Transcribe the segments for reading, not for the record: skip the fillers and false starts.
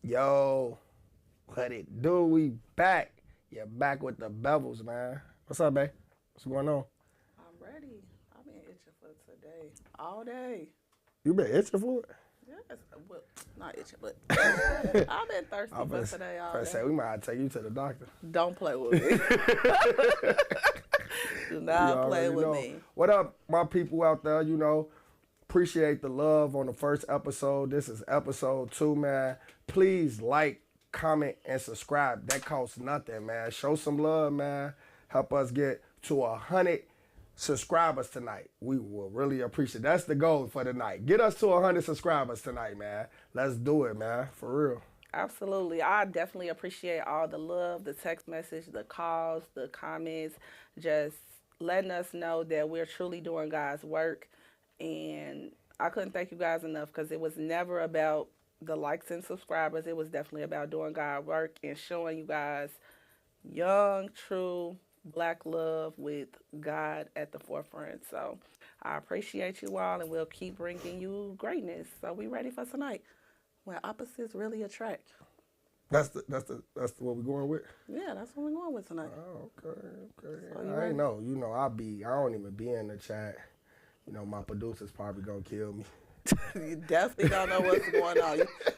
Yo, what it do? We back. Yeah, back with the Bevils, man. What's up, babe? What's going on? I'm ready. I've been itching for today. All day. You been itching for it? Yes. Well, not itching, but I've been thirsty I'm for today all finna say, day. we might have to take you to the doctor. Don't play with me. Do You not play already with know. me. What up, my people out there? Appreciate the love on the first episode. This is episode 2, man. Please like, comment, and subscribe. That costs nothing, man. Show some love, man. Help us get to 100 subscribers tonight. We will really appreciate it. That's the goal for tonight. Get us to 100 subscribers tonight, man. Let's do it, man. For real. Absolutely. I definitely appreciate all the love, the text message, the calls, the comments, just letting us know that we're truly doing God's work. And I couldn't thank you guys enough because it was never about the likes and subscribers. It was definitely about doing God's work and showing you guys young, true black love with God at the forefront. So I appreciate you all, and we'll keep bringing you greatness. So we ready for tonight when opposites really attract. That's what we're going with. Yeah, that's what we're going with tonight. Oh, okay. So you I ready? ain't know. I don't even be in the chat. My producer's probably gonna kill me. You definitely don't know what's going on.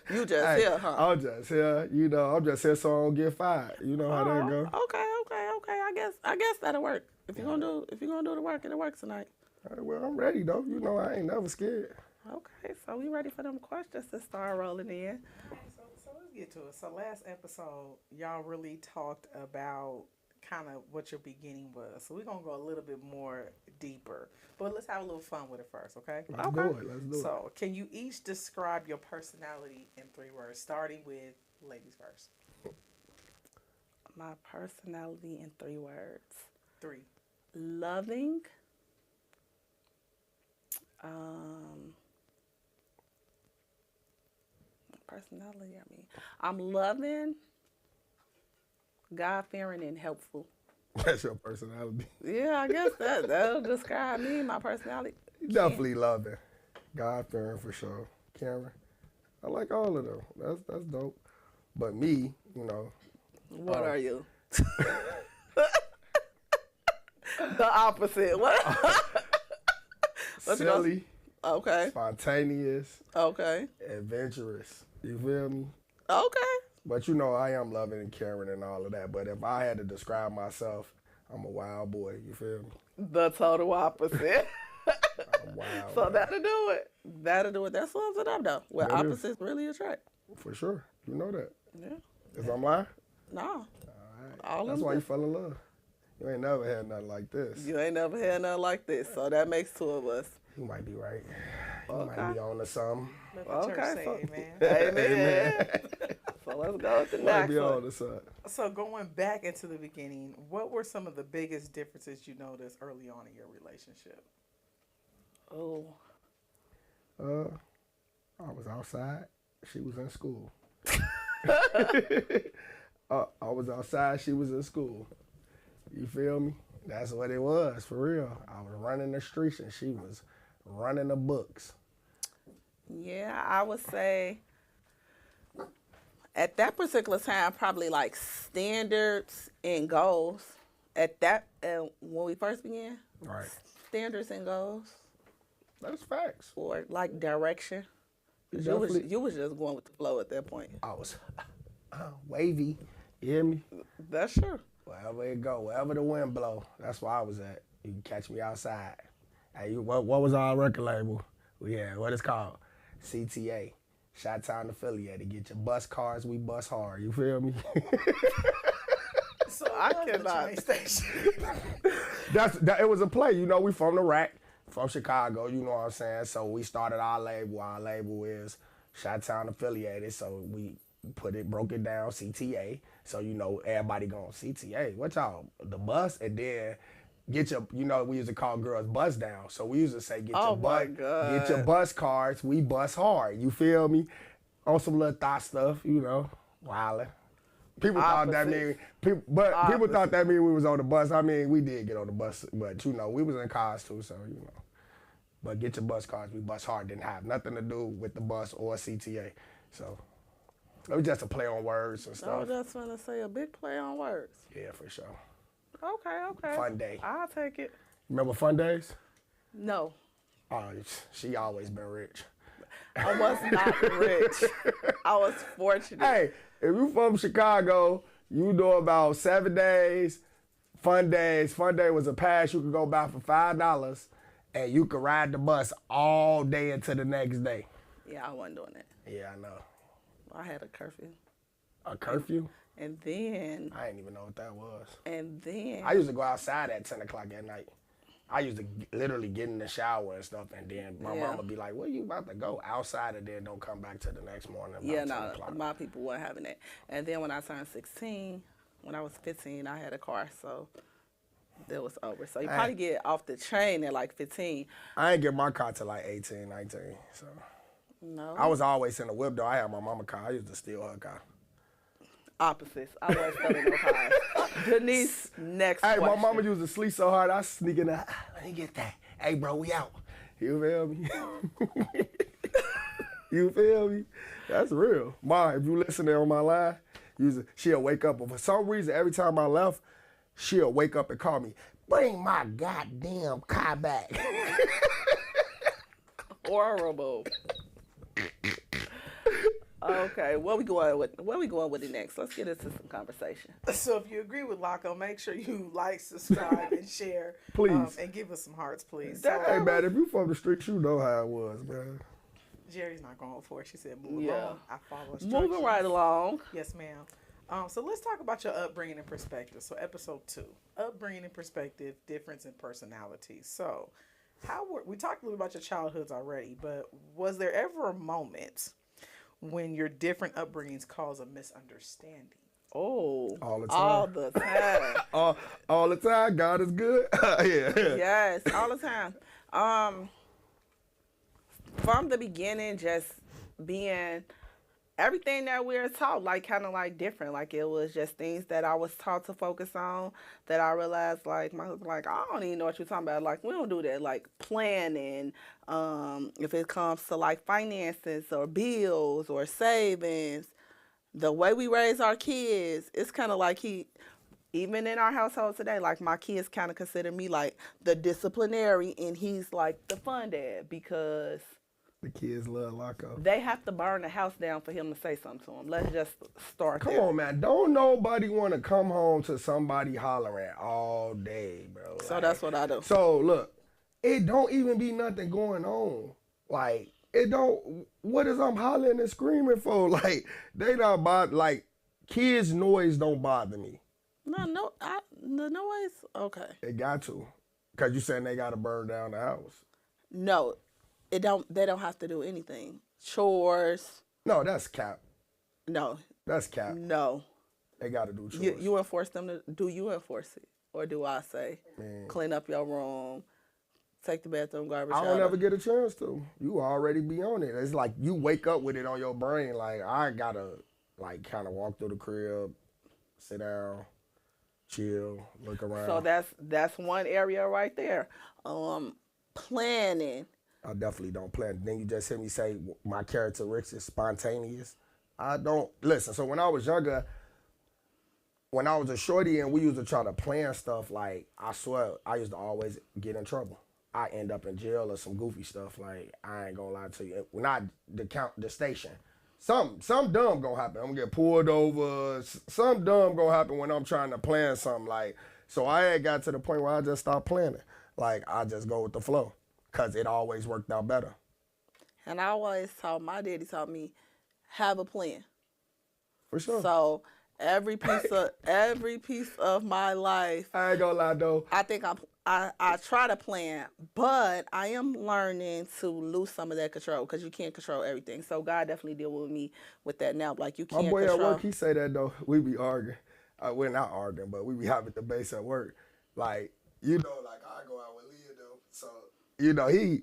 You just Hey, here, huh? I'm just here. I'm just here so I don't get fired. You know how that go. Okay. I guess that'll work. If you're gonna do the work, it'll work tonight. All right, well, I'm ready though. I ain't never scared. Okay, so we ready for them questions to start rolling in. So let's get to it. So last episode, y'all really talked about kind of what your beginning was. So we're gonna go a little bit more deeper, but let's have a little fun with it first, okay? Let's do it. So can you each describe your personality in 3 words, starting with ladies first? My personality in 3 words: 3. loving, personality. I'm loving, God fearing, and helpful. That's your personality. Yeah, I guess that'll describe me, my personality. Definitely loving. God fearing for sure. Cameron. I like all of them. That's dope. But me, What are you? The opposite. What? silly, Okay. spontaneous, Okay. adventurous. You feel me? Okay. But I am loving and caring and all of that. But if I had to describe myself, I'm a wild boy. You feel me? The total opposite. I'm wild. So man. that'll do it. That sums it up though. Where That is. opposites really attract. For sure. You know that. Yeah. If I'm lying? No. All right. All That's of why you them. fell in love. You ain't never had nothing like this. You ain't never had nothing like this, so that makes 2 of us. You might be right. You Okay. might be on to something. Let the Okay, church say so- amen. Amen. So let's go with the Might next be on one. to something. So going back into the beginning, what were some of the biggest differences you noticed early on in your relationship? Oh. I was outside. She was in school. I was outside. She was in school. You feel me? That's what it was, for real. I was running the streets and she was running the books. Yeah, I would say at that particular time, probably like standards and goals. At that, when we first began, Right. standards and goals, That's facts. or like direction. 'Cause Definitely. you was just going with the flow at that point. I was wavy. You hear me? That's true. Wherever it go, wherever the wind blow, that's where I was at. You can catch me outside. Hey, what was our record label? What it's called? CTA. Chi-Town affiliated. Get your bus cards, we bus hard. You feel me? So I what was the cannot. train station? It was a play. We from the rack, from Chicago, you know what I'm saying? So we started our label. Our label is Chi-Town affiliated. So we broke it down, CTA. So everybody going CTA. What y'all? The bus, and then get your, we used to call girls bus down. So we used to say, Oh my God. get your bus cards, we bus hard. You feel me? On some little thought stuff, wildin'. People thought that Opposite. mean people Opposite. thought that mean we was on the bus. I mean, we did get on the bus, but we was in cars too, so But get your bus cards, we bus hard didn't have nothing to do with the bus or CTA. So It was just a play on words and I stuff. was just gonna say a big play on words. Yeah, for sure. Okay. Fun day. I'll take it. Remember Fun Days? No, Oh, she always been rich. I was not rich. I was fortunate. Hey, if you from Chicago, you know about 7 days, Fun Days. Fun Day was a pass you could go buy for $5, and you could ride the bus all day until the next day. Yeah, I wasn't doing it. Yeah, I know. I had a curfew. A curfew? And then, I didn't even know what that was. I I used to go outside at 10 o'clock at night. I used to literally get in the shower and stuff, and then my mom would be like, where you about to go? Outside, and then don't come back till the next morning about 10 o'clock. my people weren't having it. And then when I turned 16, when I was 15, I had a car, so it was over. So you probably get off the train at like 15. I ain't get my car till like 18, 19, so. No. I was always in the whip, though. I had my mama's car. I used to steal her car. Opposites. I was stealing no cars. Denise, next Hey, question. my mama used to sleep so hard, I sneak in there. Let me get that. Hey, bro, we out. You feel me? You feel me? That's real. Ma, if you listen there on my line, she'll wake up. But for some reason, every time I left, she'll wake up and call me, bring my goddamn car back. Horrible. Okay, where we going with it next? Let's get into some conversation. So if you agree with Laco, make sure you like, subscribe, and share. Please. And give us some hearts, please. Hey, man, if you from the streets, you know how it was, man. Jerry's not going for it. She said, move Yeah. along. I follow instructions. Moving right along. Yes, ma'am. So let's talk about your upbringing and perspective. So episode 2, upbringing and perspective, difference in personality. So we talked a little about your childhoods already, but was there ever a moment when your different upbringings cause a misunderstanding? Oh, All the time. All the time. All the time. God is good. Yeah. Yes, all the time. From the beginning, just being everything that we were taught, like kind of like different. Like it was just things that I was taught to focus on that I realized, like my husband, like I don't even know what you're talking about. Like we don't do that. Like planning, if it comes to like finances or bills or savings, the way we raise our kids, it's kind of like even in our household today, like my kids kind of consider me like the disciplinary and he's like the fun dad because The kids love Laco. they have to burn the house down for him to say something to them. Let's just start Come there. on, man. Don't nobody want to come home to somebody hollering all day, bro. So that's what I do. So, look, it don't even be nothing going on. Like, it don't, what is I'm hollering and screaming for? Like, they not bother, like, kids' noise don't bother me. The noise, okay. It got to. Because you saying they got to burn down the house. No, they don't have to do anything. Chores, No, that's cap. no, That's cap. no. They got to do chores. You enforce them to, do you enforce it? Or do I say, clean up your room, take the bathroom garbage out? I don't ever get a chance to. You already be on it. It's like you wake up with it on your brain. Like, I got to, like, kind of walk through the crib, sit down, chill, look around. So that's one area right there. Planning. I definitely don't plan. Then you just hear me say my characteristics is spontaneous. I don't listen. So when I was younger, when I was a shorty and we used to try to plan stuff, like I swear I used to always get in trouble. I end up in jail or some goofy stuff. Like I ain't gonna lie to you. Not the station. Some dumb gonna happen. I'm gonna get pulled over. Some dumb gonna happen when I'm trying to plan something. Like so I had got to the point where I just stopped planning. Like I just go with the flow. Cause it always worked out better. And I always my daddy taught me, have a plan. For sure. So every piece of my life, I ain't gonna lie though. I think I try to plan, but I am learning to lose some of that control because you can't control everything. So God definitely deal with me with that now. Like you can't My boy control. at work, he say that though. We be arguing. We're not arguing, but we be having debates at work. Like, you know, like I go out with Leah though. So, you know, he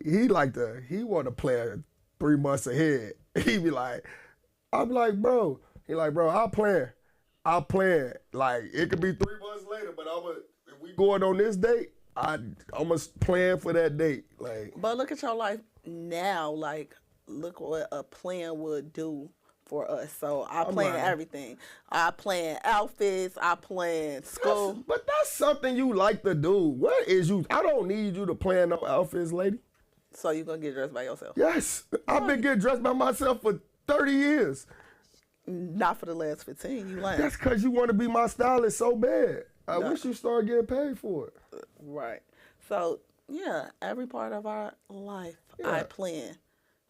want to plan 3 months ahead. He be like, I'm like, bro. He like, bro, I'll plan. Like, it could be 3 months later, but if we going on this date, I'm going to plan for that date. Like, But look at your life now. Like, look what a plan would do for us. So I plan everything. I plan outfits. I plan school. But that's something you like to do. What is you? I don't need you to plan no outfits, lady. So you gonna get dressed by yourself? Yes. I've been getting dressed by myself for 30 years. Not for the last 15. You lying? That's because you want to be my stylist so bad. I wish you started getting paid for it. Right. So, yeah, every part of our life, I plan.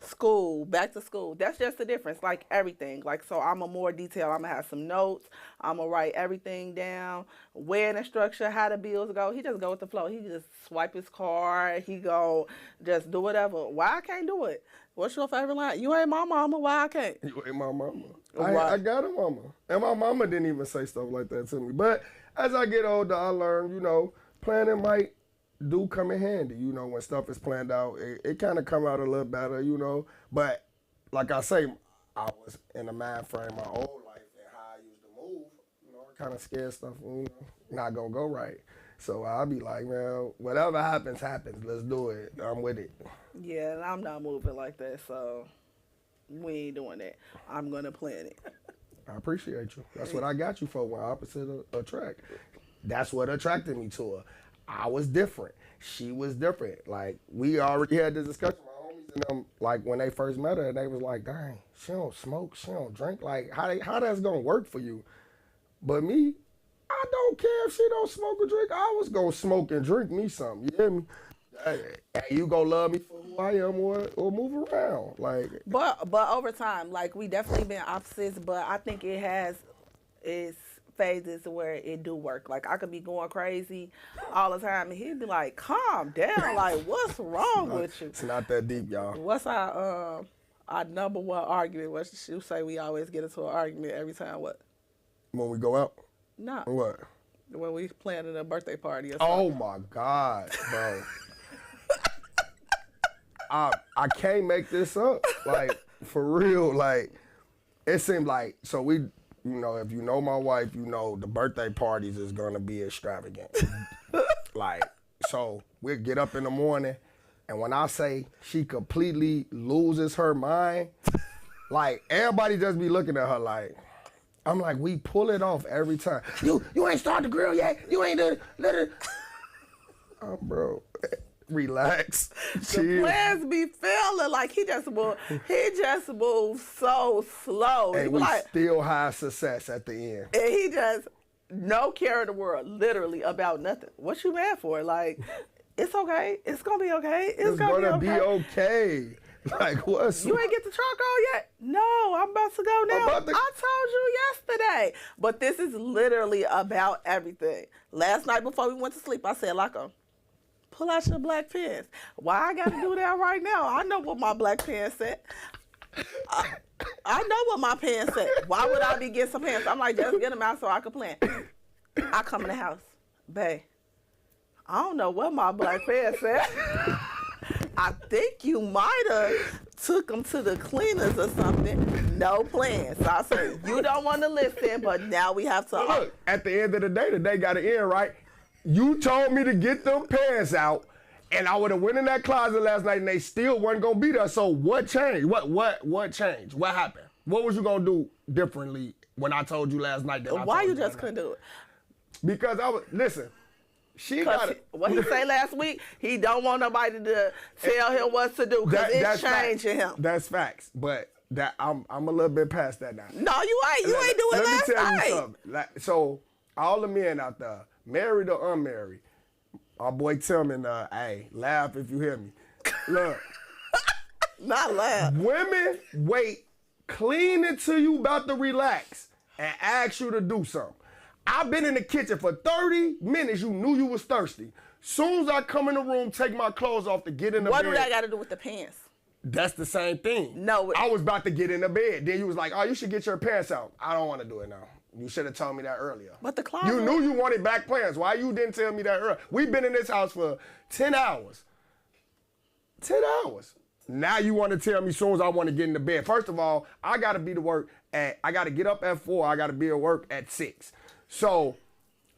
School, back to school. That's just the difference, like everything. Like, so I'm a more detailed. I'm going to have some notes. I'm going to write everything down. Wedding structure, how the bills go. He just go with the flow. He just swipe his card. He go just do whatever. Why I can't do it? What's your favorite line? You ain't my mama. Why I can't? You ain't my mama. I got a mama. And my mama didn't even say stuff like that to me. But as I get older, I learn, you know, planning might do come in handy, you know, when stuff is planned out. It kind of come out a little better, you know. But like I say, I was in a mind frame my whole life and how I used to move, you know, it kind of scared stuff, you know, not gonna go right. So I'll be like, man, whatever happens, happens. Let's do it. I'm with it. Yeah, and I'm not moving like that, so we ain't doing that. I'm gonna plan it. I appreciate you. That's what I got you for, when opposite attract. That's what attracted me to her. I was different. She was different. Like, we already had this discussion. My homies and them, like, when they first met her, they was like, dang, she don't smoke, she don't drink. Like, how that's going to work for you? But me, I don't care if she don't smoke or drink. I was going to smoke and drink me something. You hear me? Hey, you going to love me for who I am or move around. Like, But over time, like, we definitely been opposites, but I think it has its phases where it do work. Like, I could be going crazy all the time, and he'd be like, calm down. Like, what's wrong with you? It's not that deep, y'all. What's our number one argument? What you say we always get into an argument every time? What? When we go out? No. What? When we planning a birthday party or Oh, something. my God, bro. I can't make this up. Like, for real. Like, it seemed like, so we, you know, if you know my wife, you know the birthday parties is gonna be extravagant. Like, so we'll get up in the morning, and when I say she completely loses her mind, like, everybody just be looking at her like, I'm like, we pull it off every time. You ain't start the grill yet. You ain't done it. Oh, bro. Relax. The plans be failing. Like, he just moves so slow. And we like, still have success at the end. and he just no care in the world, literally, about nothing. What you mad for? Like, it's okay. It's gonna be okay. It's gonna be okay. Like, what's... You ain't get the charcoal yet? No, I'm about to go now. I told you yesterday. But this is literally about everything. Last night before we went to sleep, I said, Laco, pull out your black pants. Why I got to do that right now? I know what my black pants said. I know what my pants said. Why would I be getting some pants? I'm like, just get them out so I can plan. I come in the house. Bae, I don't know what my black pants said. I think you might have took them to the cleaners or something. No plans. So I said, you don't want to listen, but now we have to... Look, at the end of the day got to end, right? You told me to get them pants out, and I would have went in that closet last night, and they still weren't going to be there. So what changed? What changed? What happened? What was you going to do differently when I told you last night that Why you just couldn't do it? Because I was... Listen... What he say last week, he don't want nobody to tell him what to do because it's changing him. That's facts, but that I'm a little bit past that now. No, you ain't. You ain't doing last night. Let me tell you something. So all the men out there, married or unmarried, our boy Tillman, hey, laugh if you hear me. Look, not laugh. Women wait clean until you about to relax and ask you to do something. I've been in the kitchen for 30 minutes. You knew you was thirsty. Soon as I come in the room, take my clothes off to get in the bed. What do that got to do with the pants? That's the same thing. No. I was about to get in the bed. Then you was like, oh, you should get your pants out. I don't want to do it now. You should have told me that earlier. But the closet... You knew you wanted back plans. Why you didn't tell me that earlier? We've been in this house for 10 hours. 10 hours. Now you want to tell me as soon as I want to get in the bed. First of all, I got to be to work I got to get up at 4. I got to be at work at 6. So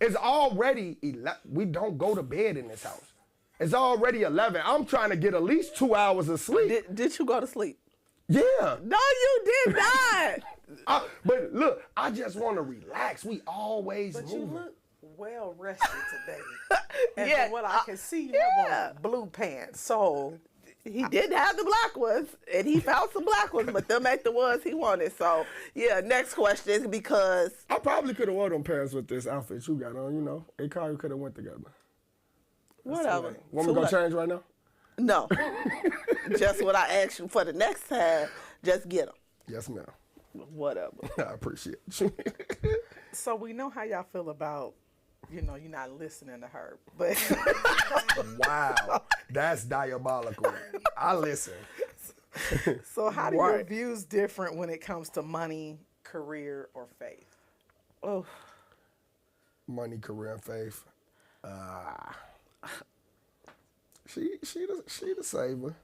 it's already 11. We don't go to bed in this house. It's already 11. I'm trying to get at least 2 hours of sleep. Did you go to sleep? Yeah. No, you did not. But look, I just want to relax. We always But you moving. look well rested today. And Yeah, from what I can see, you have on blue pants. So He did have the black ones, and he found some black ones, but them ain't the ones he wanted. So, yeah, next question, because I probably could have worn them pants with this outfit you got on, you know. It probably could have went together. whatever. Want me to go change right now? No. Just what I asked you for the next time, just get them. Yes, ma'am. Whatever. I appreciate you. so we know how y'all feel about, you're not listening to her. But Wow. That's diabolical. I listen. so how do your Right. views different when it comes to money, career, or faith? Oh, Money, career, and faith. She the saver.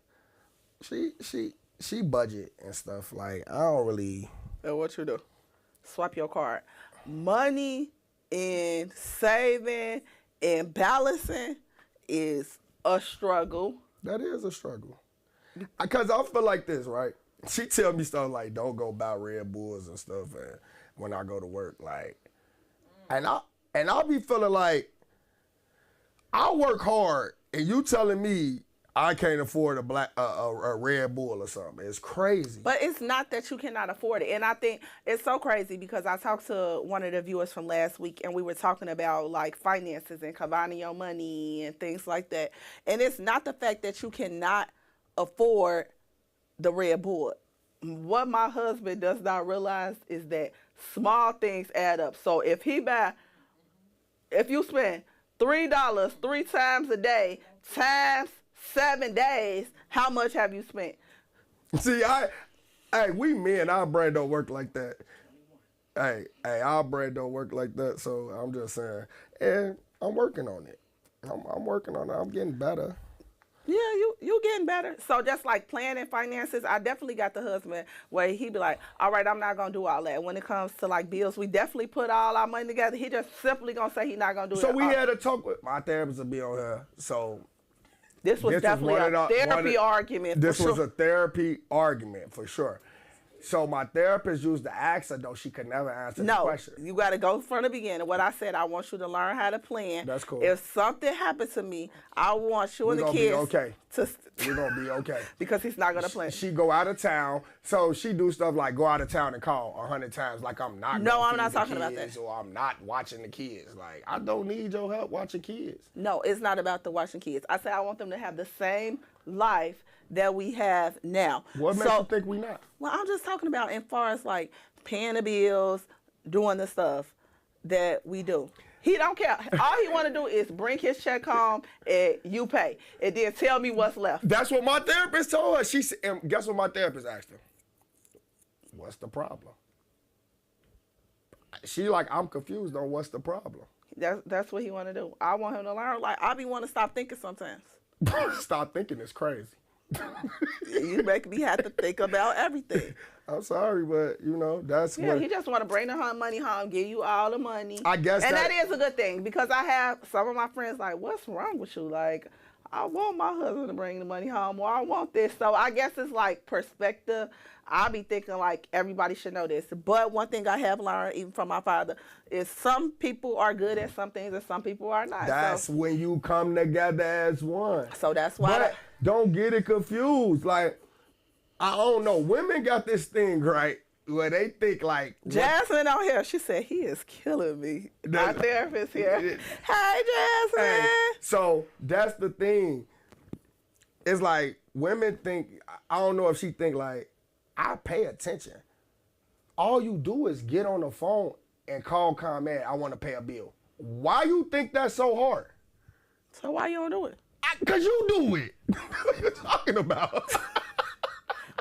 She budget and stuff. Like, I don't really. and what you do? Swipe your card. Money and saving and balancing is a struggle. That is a struggle. Because I feel like this, right? She tell me stuff like, don't go buy Red Bulls and stuff and when I go to work. Like, and I'll be feeling like, I work hard and you telling me I can't afford a Red Bull or something. It's crazy. But it's not that you cannot afford it. And I think it's so crazy because I talked to one of the viewers from last week and we were talking about like finances and combining your money and things like that. And it's not the fact that you cannot afford the Red Bull. What my husband does not realize is that small things add up. So if you spend $3 3 times a day times 7 days, how much have you spent? See, we men, our brain don't work like that. Hey, our brain don't work like that. So I'm just saying, and I'm working on it. I'm working on it. I'm getting better. Yeah, you getting better. So just like planning finances, I definitely got the husband where he be like, all right, I'm not going to do all that. When it comes to like bills, we definitely put all our money together. He just simply going to say he not going to do it. So we had a talk with my therapist to be on here. So this was definitely a therapy argument. This for was sure. a therapy argument for sure. So my therapist used to ask her, though she could never answer the question. You got to go from the beginning. What I said, I want you to learn how to plan. That's cool. If something happens to me, I want you and the We're kids gonna be okay. to We're gonna be okay. because he's not going to plan. She go out of town, so she do stuff like go out of town and call 100 times like I'm not. No, gonna I'm feed not the talking about kids, that. Or I'm not watching the kids. Like, I don't need your help watching kids. No, it's not about the watching kids. I said I want them to have the same life that we have now. What makes you think we not? Well, I'm just talking about as far as like paying the bills, doing the stuff that we do. He don't care. All he want to do is bring his check home and you pay. And then tell me what's left. That's what my therapist told her. She said, and guess what my therapist asked her? What's the problem? She like, I'm confused on what's the problem. That's what he want to do. I want him to learn. Like, I be want to stop thinking sometimes. Stop thinking it's crazy. You make me have to think about everything. I'm sorry, but that's Yeah, what. he just want to bring the money home, give you all the money. I guess and that is a good thing because I have some of my friends like, what's wrong with you? Like, I want my husband to bring the money home, or I want this. So I guess it's like perspective. I be thinking like everybody should know this. But one thing I have learned, even from my father, is some people are good at some things and some people are not. That's when you come together as one. So that's why. But don't get it confused. Like, I don't know. Women got this thing, right, where they think like Jasmine out here, she said, he is killing me. My therapist here. Hey, Jasmine. Hey, so that's the thing. It's like women think, I don't know if she think like, I pay attention. All you do is get on the phone and call ComEd, I want to pay a bill. Why you think that's so hard? So why you don't do it? Because you do it. What are you talking about?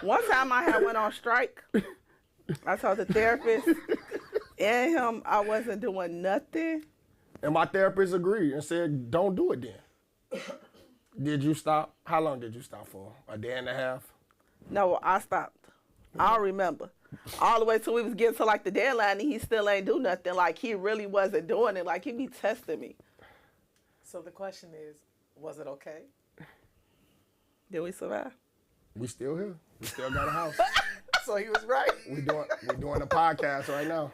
One time I had went on strike. I told the therapist and him I wasn't doing nothing. And my therapist agreed and said, don't do it then. Did you stop? How long did you stop for? A day and a half? No, I stopped. I don't remember. All the way till we was getting to like the deadline and he still ain't do nothing. Like he really wasn't doing it. Like he be testing me. So the question is, was it okay? Did we survive? We still here. We still got a house. So he was right. We doing a podcast right now.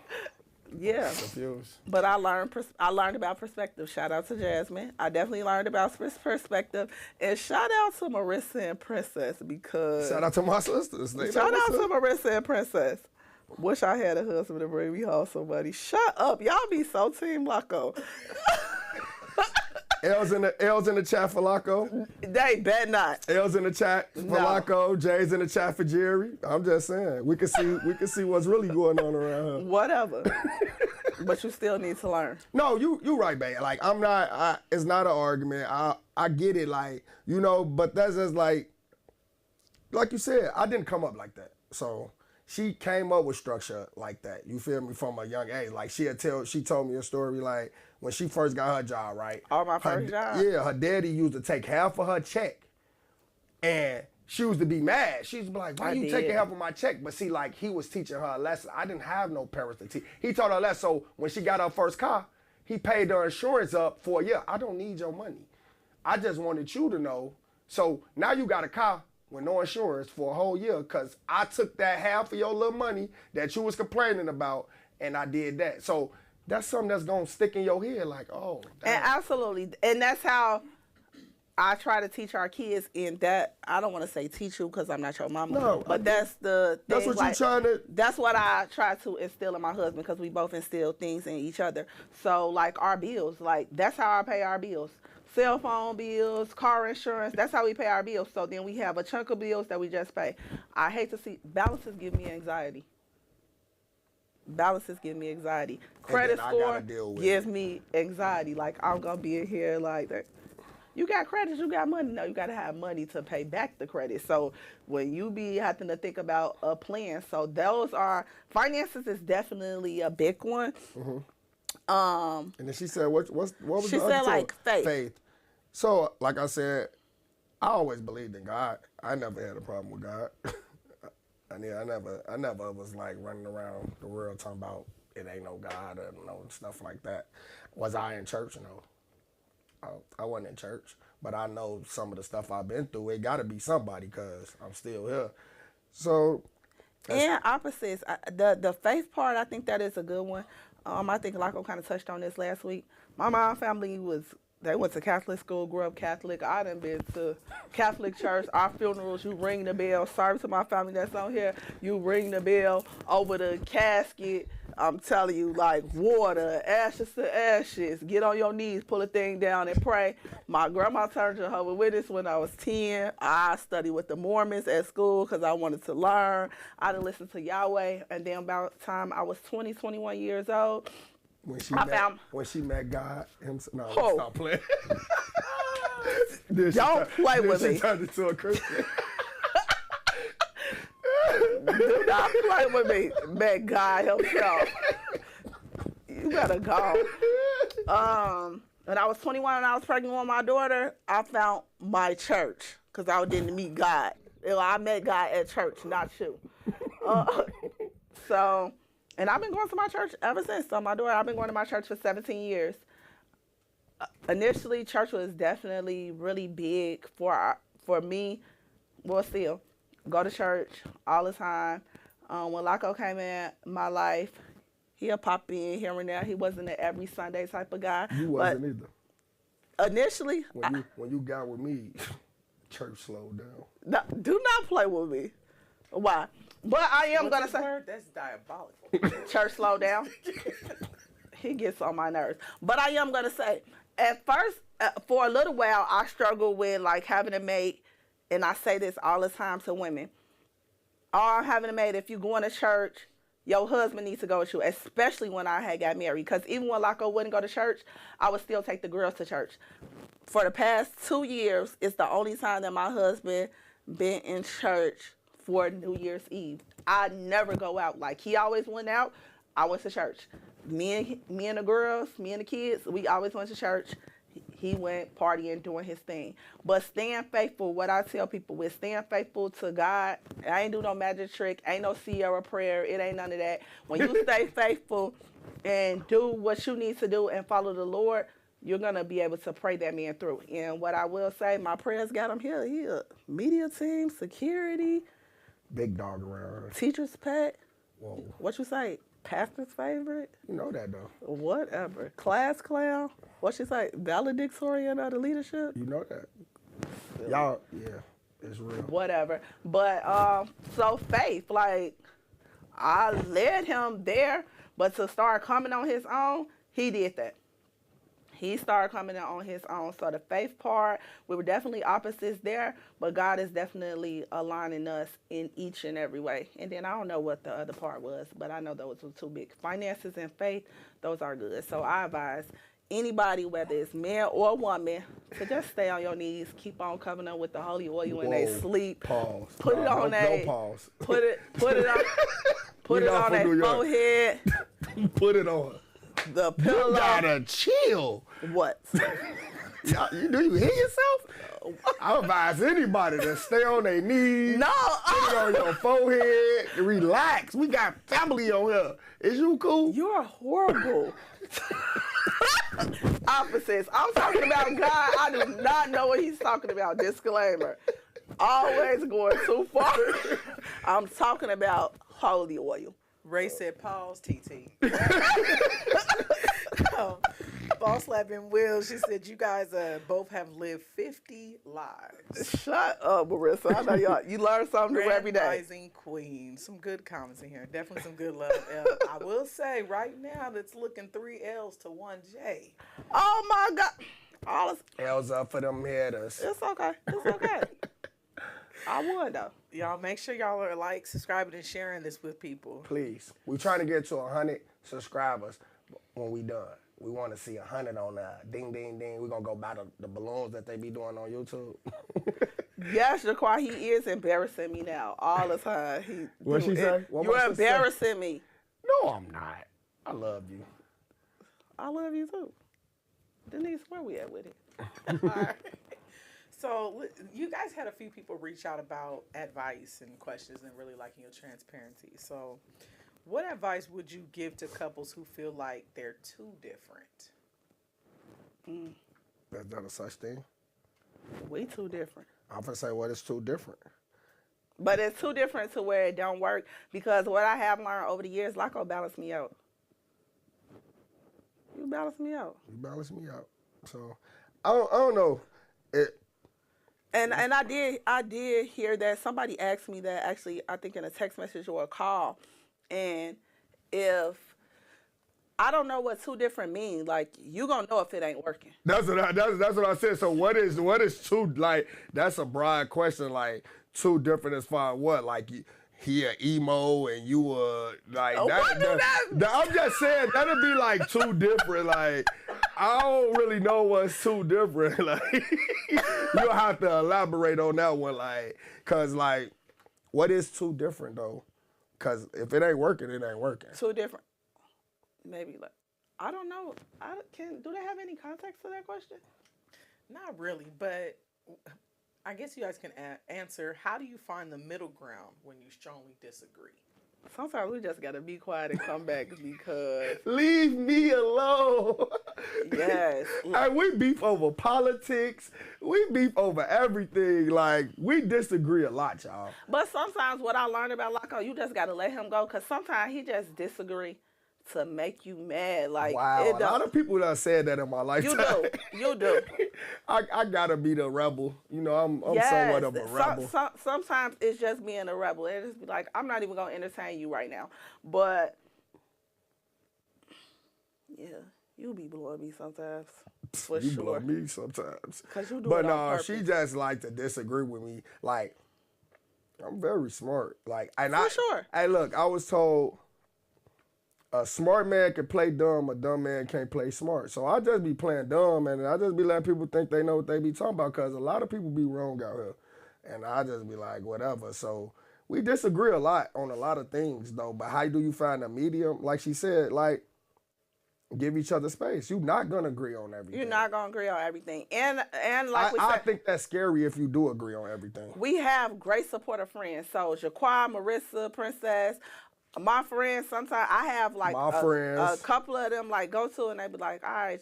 Yeah. Confused. But I learned about perspective. Shout out to Jasmine. I definitely learned about perspective. And shout out to Marissa and Princess because Shout out to my sisters. shout out to Marissa and Princess. Wish I had a husband to bring me home somebody. Shut up. Y'all be so Team Loco. L's in the chat for Loco. They bet not. L's in the chat for Loco. Jay's in the chat for Jerry. I'm just saying. We can see what's really going on around here. Whatever. But you still need to learn. No, you right, babe. Like it's not an argument. I get it, like, you know, but that's just like you said, I didn't come up like that. So she came up with structure like that. You feel me? From a young age. Like she told me a story like when she first got her job, right? Oh, my first job? Yeah, her daddy used to take half of her check. And she used to be mad. She used to be like, why you taking half of my check? But see, like, he was teaching her a lesson. I didn't have no parents to teach. He taught her a lesson. So when she got her first car, he paid her insurance up for a year. I don't need your money. I just wanted you to know. So now you got a car with no insurance for a whole year because I took that half of your little money that you was complaining about and I did that. So that's something that's going to stick in your head like, oh. Damn. And absolutely. And that's how I try to teach our kids in that. I don't want to say teach you because I'm not your mama. No, but that's the thing. That's what you're trying to. That's what I try to instill in my husband because we both instill things in each other. So like our bills, like that's how I pay our bills. Cell phone bills, car insurance, that's how we pay our bills. So then we have a chunk of bills that we just pay. I hate to see, balances give me anxiety. Balances give me anxiety. Credit score gives me anxiety. Like I'm going to be in here like that. You got credit, you got money. No, you got to have money to pay back the credit. So when you be having to think about a plan, so those are, finances is definitely a big one. And then she said, what was she the other said like faith. Faith. So, like I said, I always believed in God. I never had a problem with God. I never was like running around the world talking about it ain't no God or no stuff like that. Was I in church? No. I wasn't in church. But I know some of the stuff I've been through, it got to be somebody because I'm still here. So. And opposites. The faith part, I think that is a good one. I think Laco kind of touched on this last week. My mom family they went to Catholic school, grew up Catholic. I done been to Catholic church. Our funerals, you ring the bell. Sorry to my family that's on here. You ring the bell over the casket. I'm telling you, like water, ashes to ashes. Get on your knees, pull a thing down and pray. My grandma turned Jehovah's Witness when I was 10. I studied with the Mormons at school because I wanted to learn. I done listened to Yahweh. And then about the time I was 20, 21 years old, when she met God, stop playing. Don't play with me. She turned into a Christian. Do not play with me. Met God himself. You better go. When I was 21 and I was pregnant with my daughter, I found my church because I didn't meet God. I met God at church, not you. And I've been going to my church ever since. So my daughter, I've been going to my church for 17 years. Initially, church was definitely really big for me. Well, still, go to church all the time. When Laco came in my life, he'll pop in here and there. He wasn't an every Sunday type of guy. You wasn't either. Initially. When you got with me, church slowed down. No, do not play with me. Why? But I am going to say. That's diabolical. Church slowed down. He gets on my nerves. But I am going to say, at first, for a little while, I struggled with like having a mate. And I say this all the time to women. Or having a mate, if you going to church, your husband needs to go with you, especially when I had got married. Because even when Laco wouldn't go to church, I would still take the girls to church. For the past 2 years, it's the only time that my husband been in church for New Year's Eve. I never go out. Like, he always went out. I went to church. Me and the girls, me and the kids, we always went to church. He went partying, doing his thing. But staying faithful, what I tell people is staying faithful to God. I ain't do no magic trick. Ain't no Sierra prayer. It ain't none of that. When you stay faithful and do what you need to do and follow the Lord, you're going to be able to pray that man through. And what I will say, my prayers got him here. Media team, security, Big dog around her. Teacher's pet? Whoa. What you say? Pastor's favorite? You know that, though. Whatever. Class clown? What you say? Valedictorian of the leadership? You know that. Y'all, yeah, it's real. Whatever. But, so Faith, like, I led him there, but to start coming on his own, he did that. He started coming on his own. So the faith part, we were definitely opposites there, but God is definitely aligning us in each and every way. And then I don't know what the other part was, but I know those were two big. Finances and faith, those are good. So I advise anybody, whether it's man or woman, to just stay on your knees, keep on covering up with the holy oil when they sleep. Pause. Put it on no pause. Put it on. Put it on their forehead. Put it on. The pillow. You gotta chill. What? Do you hear yourself? I advise anybody to stay on their knees. No. Put it on your forehead. Relax. We got family on here. Is you cool? You're horrible. Opposites. I'm talking about God. I do not know what he's talking about. Disclaimer. Always going too far. I'm talking about holy oil. Ray said, pause, TT. Boss slapping Will, she said, you guys both have lived 50 lives. Shut up, Marissa. I know you learn something new every day. Rising Queen. Some good comments in here. Definitely some good love. I will say right now it's looking 3 L's to 1 J. Oh, my God. All this, L's up for them headers. it's okay. It's okay. I would, though. Y'all make sure y'all are subscribing and sharing this with people. Please. We're trying to get to 100 subscribers when we done. We want to see 100 on ding, ding, ding. We're going to go buy the balloons that they be doing on YouTube. Yes, Jaquan, he is embarrassing me now all the time. What'd she say? You're embarrassing me. No, I'm not. I love you. I love you, too. Denise, where we at with it? All right. So you guys had a few people reach out about advice and questions and really liking your transparency. So what advice would you give to couples who feel like they're too different? That's not a such thing. We too different. I'm going to say what is too different. But it's too different to where it don't work, because what I have learned over the years, Laco balanced me out. You balance me out. You balance me out. So I don't know. And I did hear that somebody asked me that, actually, I think in a text message or a call. And if I don't know what too different means, like, you gonna know if it ain't working. That's what I said. So what is too, like, that's a broad question, like, too different as far as what? Like, he a emo and you were like I'm just saying that'd be like too different. Like, I don't really know what's too different. Like, you'll have to elaborate on that one, like, cause like, what is too different though? Cause if it ain't working, it ain't working. Too different. Maybe, like, I don't know. Do they have any context to that question? Not really, but I guess you guys can answer. How do you find the middle ground when you strongly disagree? Sometimes we just gotta be quiet and come back because leave me alone. Yes. Like, we beef over politics. We beef over everything. Like, we disagree a lot, y'all. But sometimes what I learned about Laco, you just gotta let him go, because sometimes he just disagree to make you mad. Like, wow, a lot of people that said that in my lifetime. You do. I gotta be the rebel. You know, I'm yes. somewhat of a rebel. Sometimes it's just being a rebel. It just be like, I'm not even gonna entertain you right now. But yeah, you be blowing me sometimes. For you sure. blow me sometimes. Cause you do but it on no, purpose. she just like to disagree with me. Like, I'm very smart. Like, and For sure. Hey, look, I was told a smart man can play dumb, a dumb man can't play smart. So I just be playing dumb, and I just be letting people think they know what they be talking about, because a lot of people be wrong out here. And I just be like, whatever. So we disagree a lot on a lot of things, though. But how do you find a medium? Like she said, like, give each other space. You're not going to agree on everything. You're not going to agree on everything. And like we said, I think that's scary if you do agree on everything. We have great supportive friends. So Jaquan, Marissa, Princess, my friends, sometimes I have like a couple of them like go to, and they be like, all right,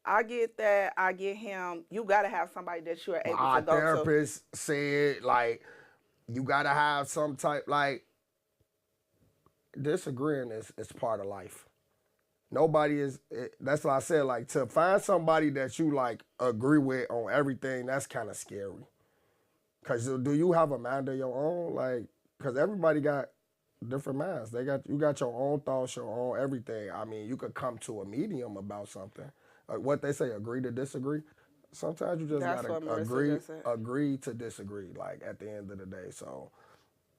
I get that, I get him. You got to have somebody that you're able to go to. Our therapist said, like, you gotta have some type like disagreeing is part of life. Nobody is. That's what I said. Like to find somebody that you like agree with on everything. That's kind of scary. Cause do you have a mind of your own? Like, cause everybody got different minds. You got your own thoughts, your own everything. I mean, you could come to a medium about something. What they say, agree to disagree. Sometimes you just That's gotta what Marissa agree just said. agree to disagree. Like at the end of the day, so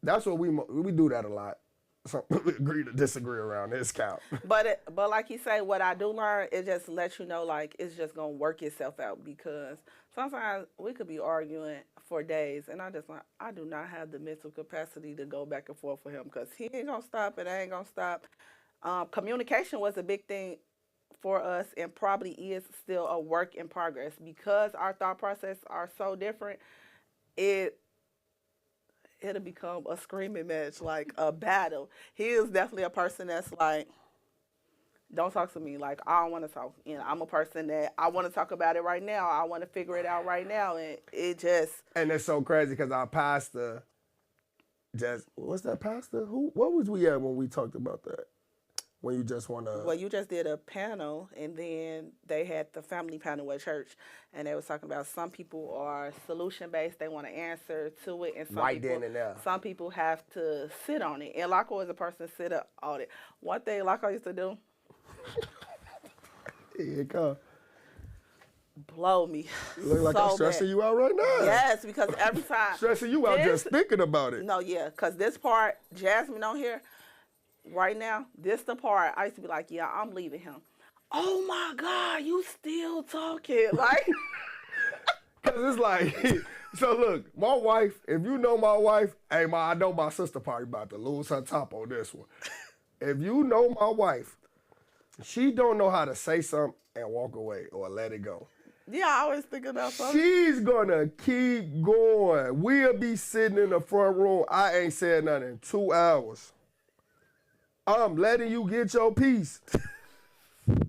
that's what we do that a lot. So we agree to disagree around this count. But like you say, what I do learn is just let you know like it's just gonna work itself out because sometimes we could be arguing for days and I do not have the mental capacity to go back and forth with him because he ain't gonna stop and I ain't gonna stop. Communication was a big thing for us and probably is still a work in progress because our thought process are so different. It'll become a screaming match, like a battle. He is definitely a person that's like, don't talk to me. Like, I don't want to talk. You know, I'm a person that I want to talk about it right now. I want to figure it out right now. And it just. And it's so crazy because our pastor what's that pastor? What was we at when we talked about that? When you just want to. Well, you just did a panel, and then they had the family panel at church, and they was talking about some people are solution based; they want to answer to it, and Right then and there. some people have to sit on it. And Loco is a person sit up on it. One thing Loco used to do, Here it come. blow me. Look like I'm so stressing bad. you out right now. Yes, because every time Stressing you out just thinking about it. No, yeah, because this part, Jasmine on here. Right now, this the part I used to be like, yeah, I'm leaving him. Oh my God, you still talking? Like, Cause it's like, so look, my wife, if you know my wife, hey I know my sister probably about to lose her top on this one. If you know my wife, she don't know how to say something and walk away or let it go. yeah, I always think about something. She's gonna keep going. We'll be sitting in the front room. I ain't said nothing in 2 hours. I'm letting you get your piece.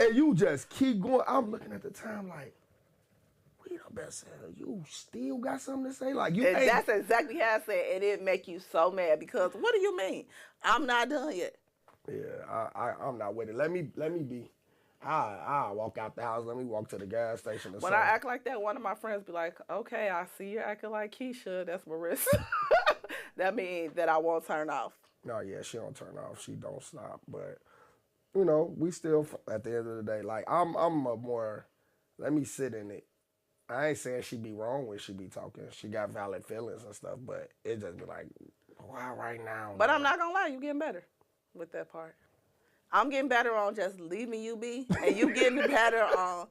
And you just keep going. I'm looking at the time like, we the best seller. You still got something to say? Like you And ain't. that's exactly how I said, and it make you so mad because what do you mean? I'm not done yet. Yeah, I'm not with it. Let me be. I walk out the house. Let me walk to the gas station or When something. I act like that, one of my friends be like, okay, I see you acting like Keisha. That's Marissa. That means that I won't turn off. No, yeah, she don't turn off. She don't stop. But you know, we still at the end of the day, like I'm a more. Let me sit in it. I ain't saying she be wrong when she be talking. She got valid feelings and stuff, but it just be like, wow, right now. But man. I'm not gonna lie, you getting better with that part. I'm getting better on just leaving you be, and you getting better on.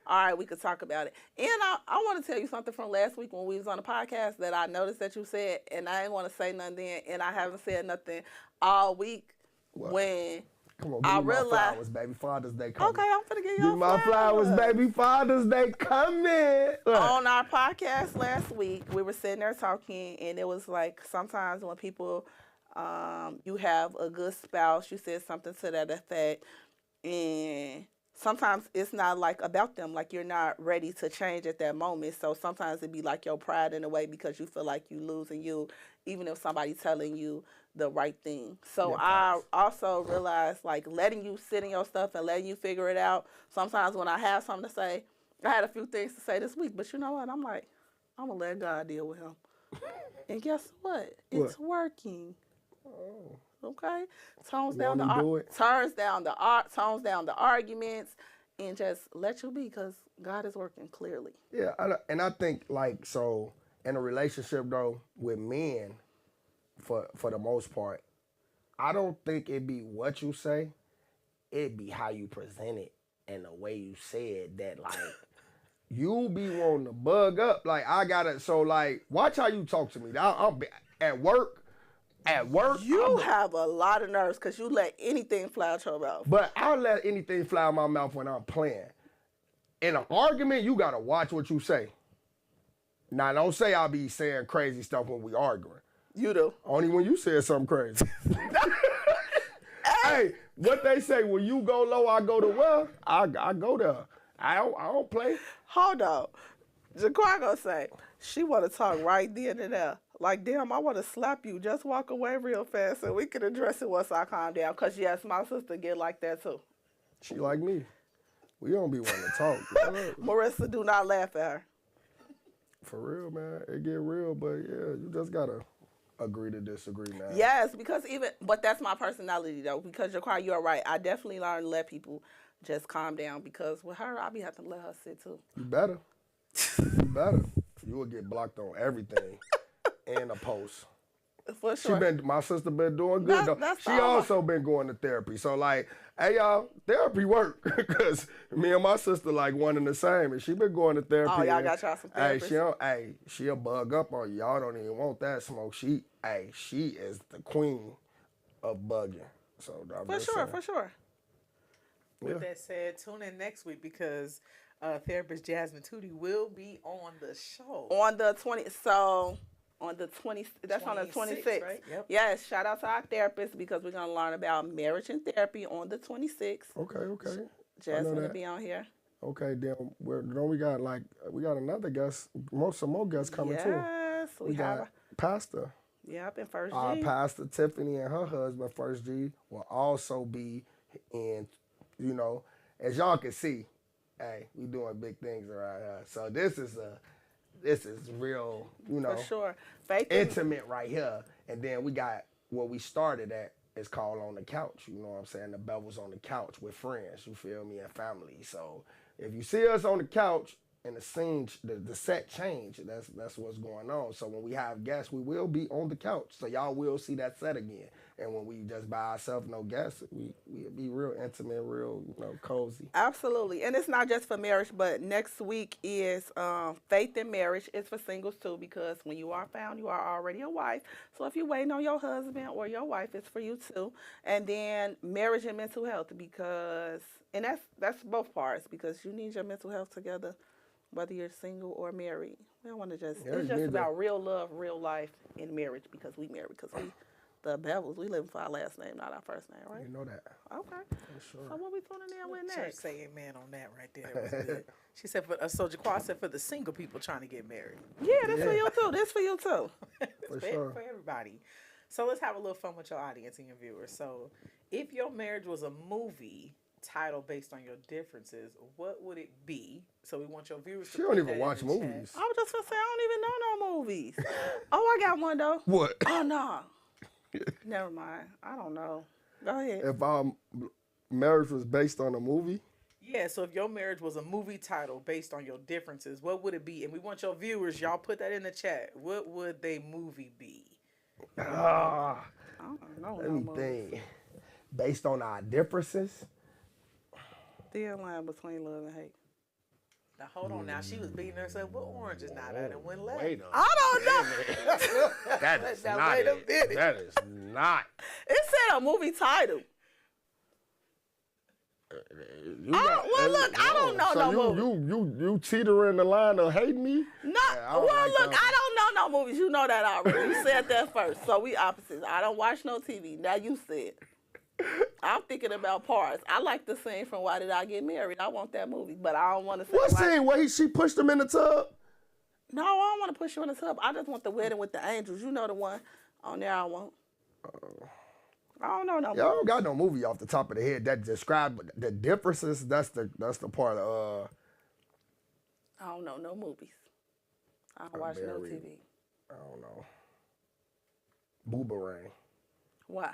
All right, we could talk about it. And I want to tell you something from last week when we was on the podcast that I noticed that you said, and I didn't want to say nothing then, and I haven't said nothing all week. What? When Come on, I give me my realized, flowers, baby. Father's Day coming. okay, I'm finna give Give you me my flowers, baby. Father's Day coming. Look. On our podcast last week, we were sitting there talking, and it was like sometimes when people, you have a good spouse, you said something to that effect, and sometimes it's not like about them, like you're not ready to change at that moment. So sometimes it'd be like your pride in a way because you feel like you losing you, even if somebody's telling you the right thing. So Yeah, I also realized like letting you sit in your stuff and letting you figure it out. Sometimes when I have something to say, I had a few things to say this week, but you know what? I'm like, I'm gonna let God deal with him. And guess what? It's working. Oh. Okay, tones Won't down he do it? tones down the arguments, and just let you be because God is working clearly. Yeah, and I think like so in a relationship though with men, for the most part, I don't think it be what you say, it be how you present it and the way you say it that like you be wanting to bug up. Like I gotta so like watch how you talk to me. I'm at work. At work, You have a lot of nerves because you let anything fly out your mouth. but I'll let anything fly out my mouth when I'm playing. In an argument, you gotta watch what you say. Now, don't say I'll be saying crazy stuff when we arguing. You do. Only when you said something crazy. Hey, what they say, when you go low, I go to well, I go there. I don't play. Hold on. Jaquan gonna say, she want to talk right then and there. Like, damn, I want to slap you. Just walk away real fast so we can address it once I calm down. Because, yes, my sister get like that, too. She like me. We don't be wanting to talk. Marissa, do not laugh at her. For real, man. It get real, but yeah, you just gotta agree to disagree, man. Yes, but that's my personality, though. Because you're right. I definitely learned to let people just calm down. Because with her, I be having to let her sit, too. You better. You better. You will get blocked on everything and a post. For sure. My sister been doing good though. She also been going to therapy. So like, hey y'all, therapy work. Cause me and my sister like one and the same. And she been going to therapy. Oh, y'all got y'all some therapists. She'll bug up on you. Y'all don't even want that smoke. She is the queen of bugging. So For sure. With that said, tune in next week because therapist Jasmine Tootie will be on the show. On the 20th, on the 20th, that's on the 26th. Right? Yep. Yes, shout out to our therapist because we're going to learn about marriage and therapy on the 26th. Okay. Jasmine will be on here. Okay, then we got another guest, some more guests coming too. Yes, we got Pastor. Yep, and First Our G. Pastor Tiffany and her husband, First G, will also be in, as y'all can see, hey, we doing big things around here. So this is real, For sure. intimate right here. And then we got what we started at is called On the Couch. You know what I'm saying? The Bevils on the couch with friends, you feel me, and family. So if you see us on the couch and the scene, the set change, that's what's going on. So when we have guests, we will be on the couch. So y'all will see that set again. And when we just by ourselves, no guests, we'll be real intimate, real, cozy. Absolutely. And it's not just for marriage, but next week is Faith in Marriage. It's for singles too, because when you are found, you are already a wife. So if you're waiting on your husband or your wife, it's for you too. And then marriage and mental health, and that's both parts, because you need your mental health together, whether you're single or married. We don't want to it's just about real love, real life in marriage, because we married, because the Bevils, we living for our last name, not our first name, right? You know that. Okay. For sure. So what we tuning in with Church next? say amen on that right there. That was good. She said, so Jaquan said for the single people trying to get married. Yeah, that's for you too. This for you too. For sure. For everybody. So let's have a little fun with your audience and your viewers. So if your marriage was a movie title based on your differences, what would it be? So we want your viewers to She don't even watch movies. I was just gonna say, I don't even know no movies. Oh, I got one though. What? Oh no. Never mind. I don't know. Go ahead. If our marriage was based on a movie? Yeah, so if your marriage was a movie title based on your differences, what would it be? And we want your viewers, y'all put that in the chat. What would they movie be? I don't know. Let me think. Based on our differences? Thin line between love and hate. Now hold on. Now she was beating herself. What orange is not at and went left? Wait I don't know. That is Now, not wait a it. minute. That is not. It said a movie title. I don't know no movies. You teetering the line of hating me? No, Yeah, I don't like look, that I don't know no movies. You know that already. You said that first. So we opposites. I don't watch no TV. Now you said. I'm thinking about parts. I like the scene from Why Did I Get Married? I want that movie, but I don't want to say. What scene? Where she pushed him in the tub? No, I don't want to push you in the tub. I just want the wedding with the angels. You know the one on there I want. I don't know no movie. Y'all don't got no movie off the top of the head that describe the differences. That's the part of I don't know no movies. I don't watch no TV. I don't know. Boomerang. Why?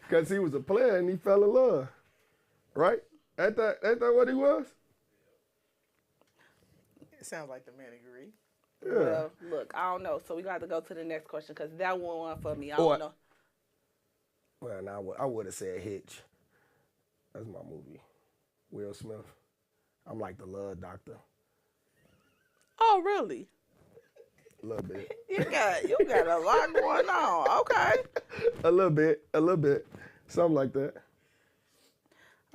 Because he was a player and he fell in love. Right? Ain't that what he was? It sounds like the man agreed. Yeah. Well, look, I don't know. So we got to go to the next question because that one for me. I don't know. Well, now I would have said Hitch. That's my movie. Will Smith. I'm like the love doctor. Oh, really? A little bit. You got a lot going on. Okay. A little bit. Something like that.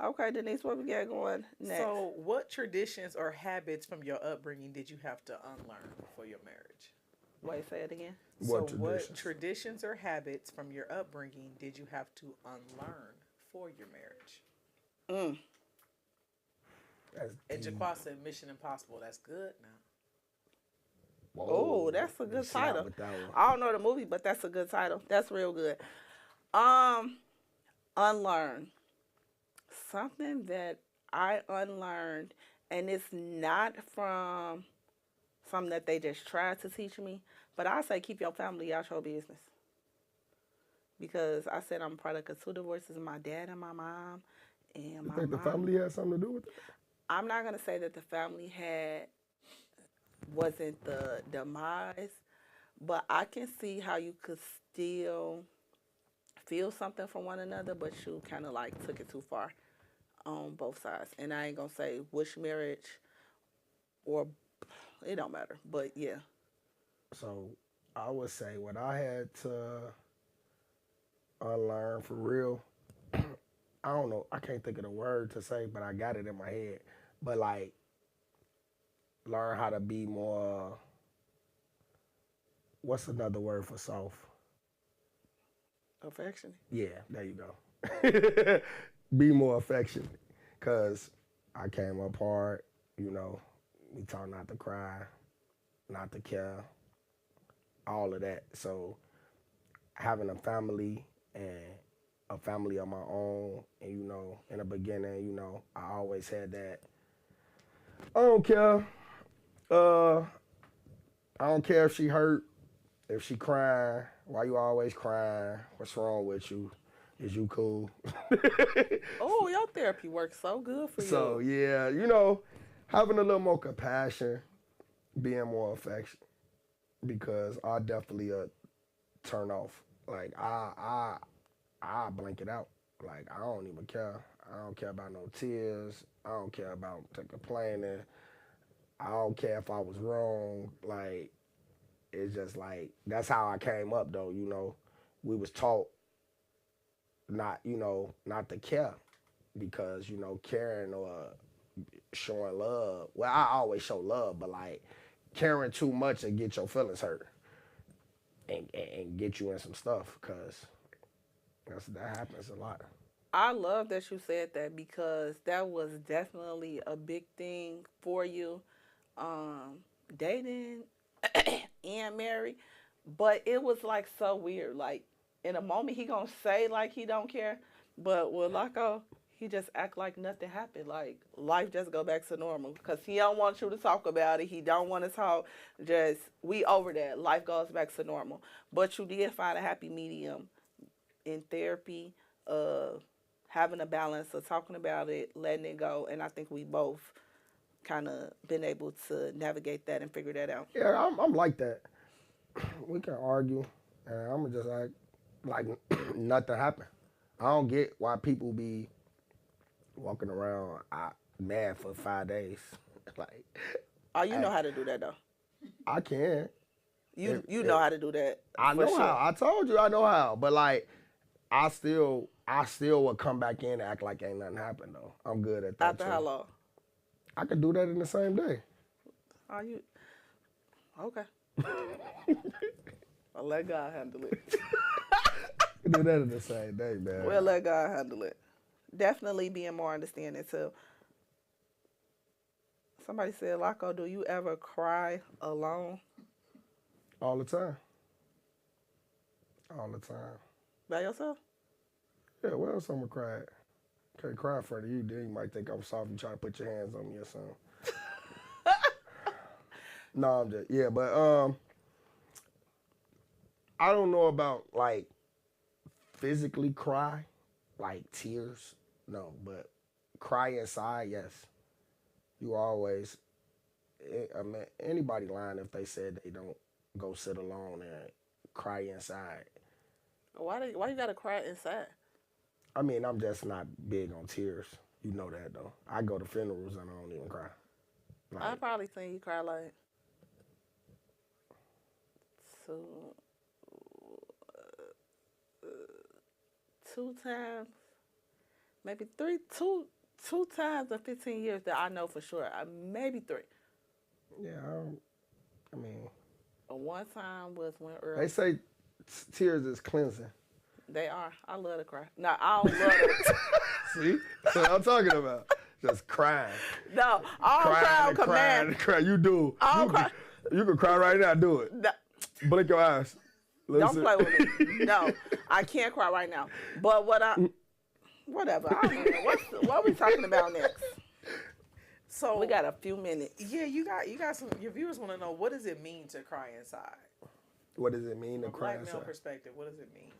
Okay, Denise, what we got going next? So what traditions or habits from your upbringing did you have to unlearn for your marriage? Wait, say it again. What traditions or habits from your upbringing did you have to unlearn for your marriage? And Jaquan said Mission Impossible. That's good now. Oh, that's a good Slap title. with that one. I don't know the movie, but that's a good title. That's real good. Unlearn. Something that I unlearned, and it's not from something that they just tried to teach me, but I say keep your family out your business. Because I said I'm a product of two divorces, my dad and my mom. And You my think the mom, family had something to do with it? I'm not going to say that the family wasn't the demise, but I can see how you could still feel something from one another, but you kind of like took it too far on both sides. And I ain't gonna say which marriage or it don't matter, but yeah. So I would say what I had to unlearn for real. I don't know. I can't think of the word to say, but I got it in my head. But like, learn how to be more. What's another word for soft? Affection. Yeah, there you go. Be more affectionate. Cause I came up hard, you know. We taught not to cry, not to care, all of that. So having a family and a family of my own, and you know, in the beginning, you know, I always had that. I don't care. I don't care if she hurt, if she crying. Why you always crying? What's wrong with you? Is you cool? Oh, your therapy works so good for you. So yeah, you know, having a little more compassion, being more affectionate, because I definitely turn off. Like I blank it out. Like I don't even care. I don't care about no tears. I don't care about the complaining. I don't care if I was wrong. Like it's just like that's how I came up though. You know, we was taught not to care because you know caring or showing love. Well, I always show love, but like caring too much and get your feelings hurt and get you in some stuff because that happens a lot. I love that you said that because that was definitely a big thing for you, um, dating and married. But it was like so weird. Like in a moment he gonna say like he don't care, but with Laco, he just act like nothing happened. Like life just go back to normal because he don't want you to talk about it. He don't want to talk. Just we over that. Life goes back to normal. But you did find a happy medium in therapy, uh, having a balance of talking about it, letting it go, and I think we both kind of been able to navigate that and figure that out. Yeah, I'm like that. We can argue, and I'm just like nothing happened. I don't get why people be walking around mad for 5 days. Like, Oh, you know how to do that though. I can. You know how to do that. I for know sure. how. I told you I know how. But like, I still would come back in and act like ain't nothing happened though. I'm good at that After too. how long? I could do that in the same day. Are you okay? I'll let God handle it. I could do that in the same day, man. We'll let God handle it. Definitely being more understanding too. Somebody said, Laco, do you ever cry alone All the time. All the time. by yourself? Yeah, what else I'm gonna cry at? Can't cry in front of you, then you might think I'm soft and try to put your hands on me or something. No, I'm just but I don't know about like physically cry, like tears. No, but cry inside, yes. You always I mean anybody lying if they said they don't go sit alone and cry inside. Why you gotta cry inside? I mean, I'm just not big on tears. You know that though. I go to funerals and I don't even cry. I Like, probably seen you cry like two, two times, maybe two times in 15 years that I know for sure. Maybe three. yeah, I mean, One time was when they Earl. say tears is cleansing. They are. I love to cry. No, I don't love to. See? That's what I'm talking about. Just crying. No, I don't cry on and command. crying and crying. You do. I don't You cry. You can cry right now. Do it. No, Blink your eyes. don't Listen. play with me. No, I can't cry right now. But whatever. I don't know. What are we talking about next? So We got a few minutes. yeah, you got some. Your viewers want to know, what does it mean to cry inside? What does it mean to From a cry black male inside? perspective, what does it mean?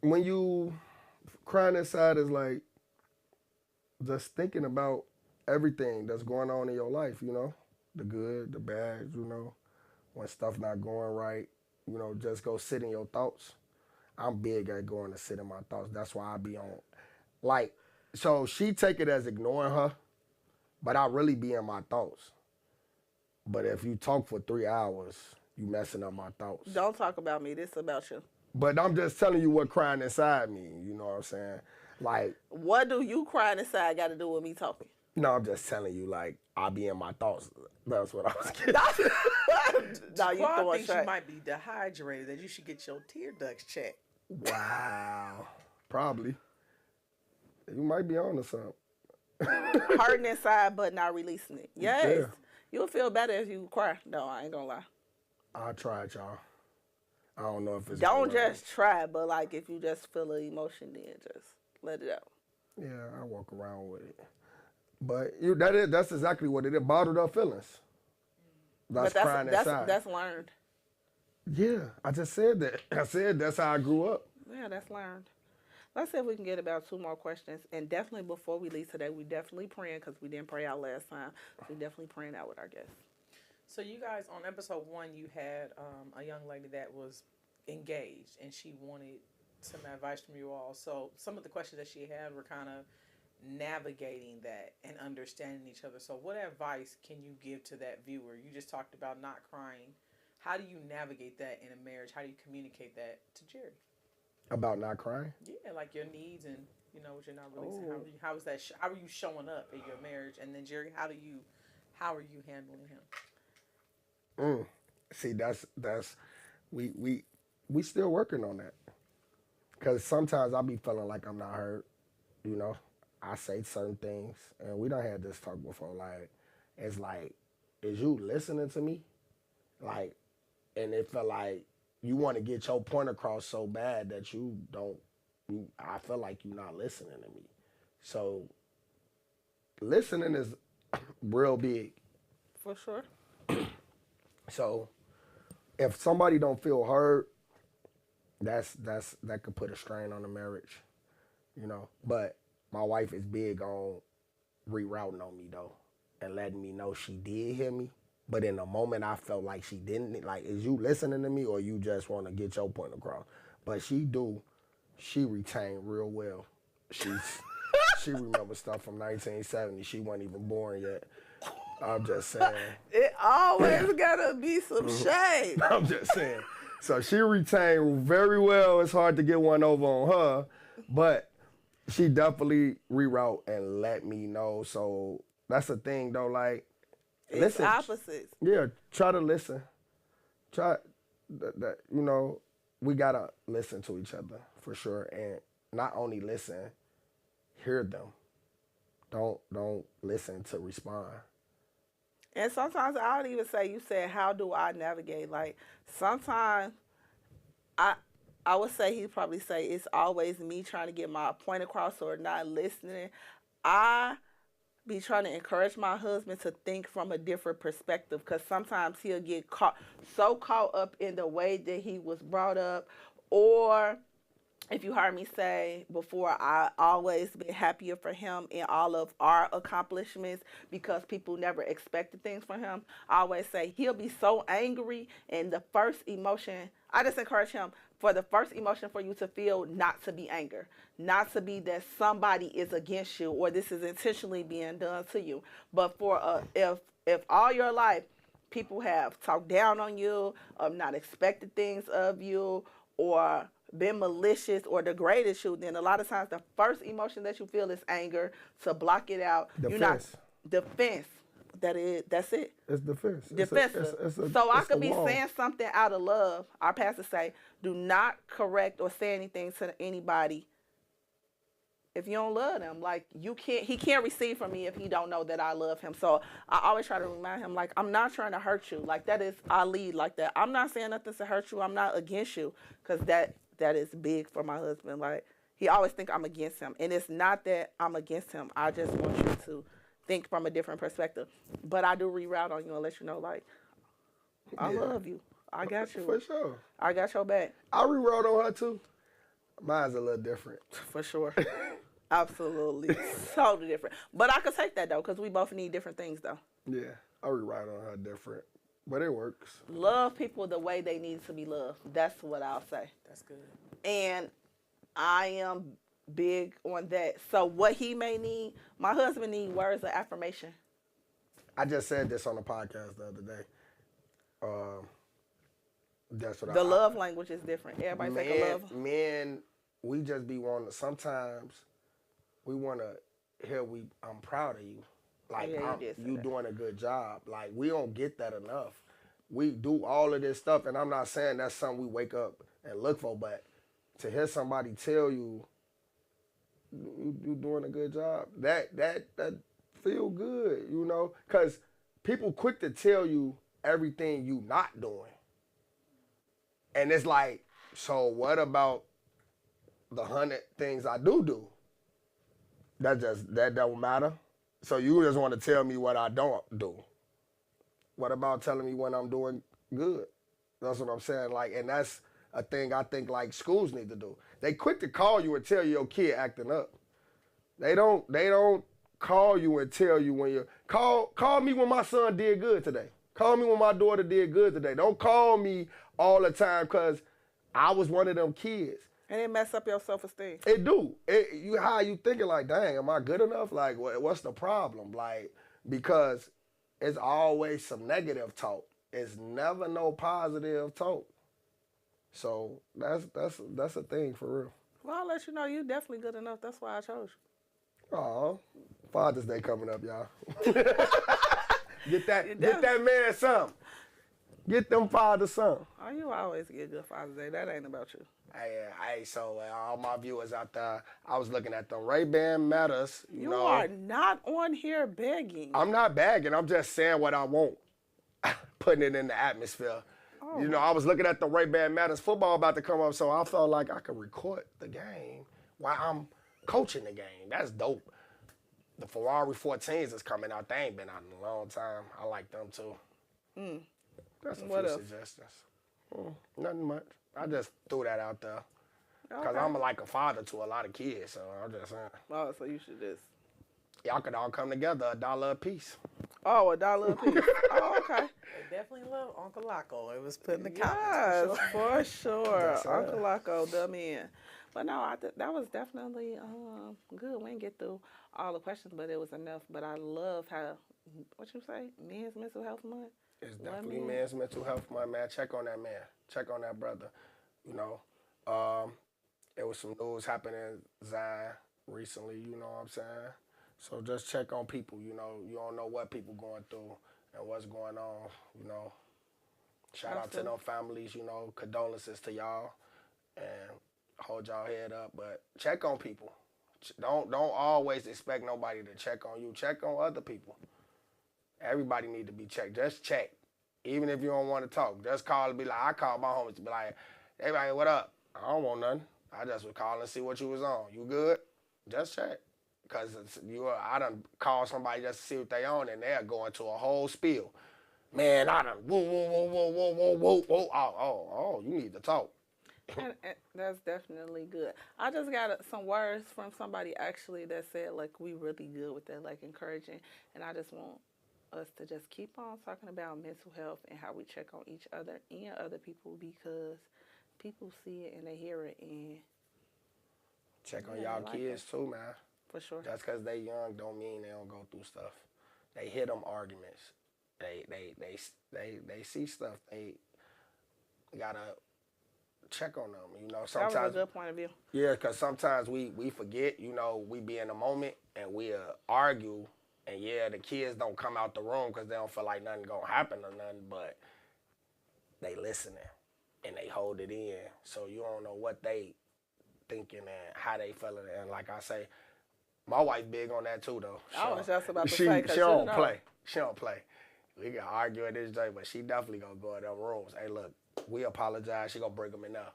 When you crying inside is like just thinking about everything that's going on in your life, you know, the good, the bad, you know, when stuff not going right, you know, just go sit in your thoughts. I'm big at going to sit in my thoughts. That's why I be on, like, so she take it as ignoring her, but I really be in my thoughts. But if you talk for 3 hours, you messing up my thoughts. Don't talk about me. This is about you. But I'm just telling you what crying inside mean, you know what I'm saying? Like, What do you crying inside got to do with me talking? no, I'm just telling you, like, I be in my thoughts. That's what I was getting. No, you Quad throwing thinks you shit. might be dehydrated, that you should get your tear ducts checked. Wow. Probably. You might be on to something. Hurting inside but not releasing it. Yes. Yeah. You'll feel better if you cry. No, I ain't gonna lie. I tried, y'all. I don't know if it's Don't gonna just try, but like if you just feel an emotion, then just let it out. Yeah, I walk around with it. But that's exactly what it is. Bottled up feelings. That's crying inside. That's learned. Yeah, I just said that. I said that's how I grew up. Yeah, that's learned. Let's see if we can get about 2 more questions. And definitely before we leave today, we definitely praying because we didn't pray out last time. We definitely praying out with our guests. So you guys, on episode 1, you had a young lady that was engaged, and she wanted some advice from you all. So some of the questions that she had were kind of navigating that and understanding each other. So what advice can you give to that viewer? You just talked about not crying. How do you navigate that in a marriage? How do you communicate that to Jerry? About not crying? Yeah, like your needs and, you know, what you're not releasing. How is that? How are you showing up in your marriage? And then Jerry, how are you handling him? See, that's we still working on that. Cause sometimes I be feeling like I'm not heard. You know, I say certain things, and we done had this talk before. Like, it's like, is you listening to me? Like, and it felt like you want to get your point across so bad that you don't. I feel like you're not listening to me. So, listening is real big. For sure. So, if somebody don't feel heard, that could put a strain on the marriage, you know. But my wife is big on rerouting on me though, and letting me know she did hear me. But in the moment, I felt like she didn't. Like, is you listening to me, or you just want to get your point across? But she retained real well. She remembers stuff from 1970. She wasn't even born yet. I'm just saying. It always gotta be some shade. I'm just saying. So she retained very well. It's hard to get one over on her, but she definitely reroute and let me know. So that's the thing though, like, It's listen. opposites. Yeah, try to listen. Try that. You know, we gotta listen to each other for sure, and not only listen, hear them. Don't listen to respond. And sometimes I would even say, you said, how do I navigate? Like, sometimes I would say he'd probably say it's always me trying to get my point across or not listening. I be trying to encourage my husband to think from a different perspective, because sometimes he'll get so caught up in the way that he was brought up, or if you heard me say before, I always been happier for him in all of our accomplishments because people never expected things from him. I always say he'll be so angry, and the first emotion, I just encourage him for the first emotion for you to feel not to be anger, not to be that somebody is against you or this is intentionally being done to you. But for if all your life people have talked down on you, not expected things of you, or been malicious or degraded you, then a lot of times the first emotion that you feel is anger. To block it out, Defense. Defense. That's it. It's defense. Defensive. So I could be saying something out of love. Our pastor say, do not correct or say anything to anybody if you don't love them, like he can't receive from me if he don't know that I love him. So I always try to remind him, like, I'm not trying to hurt you. Like, that is, I lead like that. I'm not saying nothing to hurt you. I'm not against you, because that is big for my husband. Like, he always think I'm against him, and it's not that I'm against him. I just want you to think from a different perspective. But I do reroute on you and let you know, like, I love you. I got you. For sure. I got your back. I rewrote on her too. Mine's a little different. For sure. Absolutely. Totally different. But I could take that, though, because we both need different things, though. Yeah, I rewrite on her different. But it works. Love people the way they need to be loved. That's what I'll say. That's good. And I am big on that. So what he may need, my husband need words of affirmation. I just said this on the podcast the other day. That's what The love language is different. Everybody take a love. Men, we just be wanting, sometimes we want to hear I'm proud of you. Like, Yeah, you doing a good job. Like, we don't get that enough. We do all of this stuff, and I'm not saying that's something we wake up and look for, but to hear somebody tell you you doing a good job, that feel good, you know? Because people quick to tell you everything you not doing. And it's like, so what about the 100 things I do? That don't matter. So you just want to tell me what I don't do. What about telling me when I'm doing good? That's what I'm saying. Like, and that's a thing I think like schools need to do. They quick to call you and tell you your kid acting up. They don't call you and tell you when you're call me when my son did good today. Call me when my daughter did good today. Don't call me all the time because I was one of them kids. And it mess up your self-esteem. It do. How you thinking like, dang, am I good enough? Like, what's the problem? Like, because it's always some negative talk. It's never no positive talk. So that's a thing for real. Well, I'll let you know you definitely good enough. That's why I chose you. Aw, Father's Day coming up, y'all. Get that man something. Get them fathers something. Oh, you always get good Father's Day. That ain't about you. Hey, so all my viewers out there, I was looking at the Ray-Ban Metas. You are not on here begging. I'm not begging. I'm just saying what I want. Putting it in the atmosphere. Oh. You know, I was looking at the Ray-Ban Metas football about to come up, so I felt like I could record the game while I'm coaching the game. That's dope. The Ferrari 14s is coming out. They ain't been out in a long time. I like them too. That's a few suggestions. Nothing much. I just threw that out there. Because I'm like a father to a lot of kids, so I'm just saying. Oh, so you should just... Y'all could all come together, $1 a piece. Oh, $1 a piece. Oh, okay. They definitely love Uncle Laco. It was put in the comments. comments. For sure. Uncle Laco, dumb in. But no, that was definitely good. We didn't get through all the questions, but it was enough. But I love how, what you say, Men's Mental Health Month? It's definitely Men's Mental Health Month, man. Check on that man. Check on that brother. You know, there was some news happening in Zion recently, you know what I'm saying? So just check on people, you know. You don't know what people going through and what's going on, you know. Shout out to them families, you know. Condolences to y'all. And hold y'all head up. But check on people. Don't always expect nobody to check on you. Check on other people. Everybody need to be checked. Just check. Even if you don't want to talk. Just call and be like, I called my homies to be like, hey, man, what up? I don't want nothing. I just would call and see what you was on. You good? Just check. Because I done call somebody just to see what they on, and they're going to a whole spiel. Man, I done, whoa. Oh, you need to talk. And that's definitely good. I just got some words from somebody actually that said, like, we really good with that, like, encouraging. And I just want us to just keep on talking about mental health and how we check on each other and other people, because people see it and they hear it. And check on y'all kids too, man. For sure. Just because they young don't mean they don't go through stuff. They hear them arguments. They see stuff. They gotta check on them. You know, sometimes that was a good point of view. Yeah, because sometimes we forget. You know, we be in the moment and we argue, and yeah, the kids don't come out the room because they don't feel like nothing gonna happen or nothing, but they listening and they hold it in. So you don't know what they thinking and how they feeling. And like I say, My wife big on that too, though. I was just about to she, say, 'cause she you don't know. play. She don't play. We can argue at this day, but she definitely gonna go in them rooms. Hey, look, we apologize. She gonna bring them in now.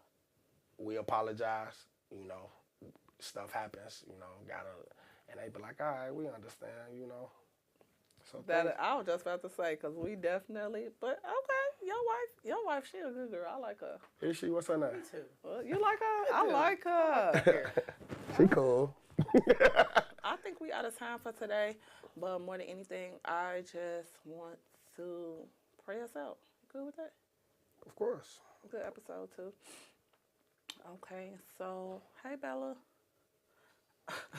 We apologize. You know, stuff happens. You know, and they be like, all right, we understand. You know. So That I was just about to say, because we definitely, but okay, your wife, she a good girl. I like her. is she? What's her name? Me too. Well, you like her? I like her. She cool. I think we out of time for today, but more than anything, I just want to pray us out. Good with that? Of course. Good episode too. Okay, so hey Bella.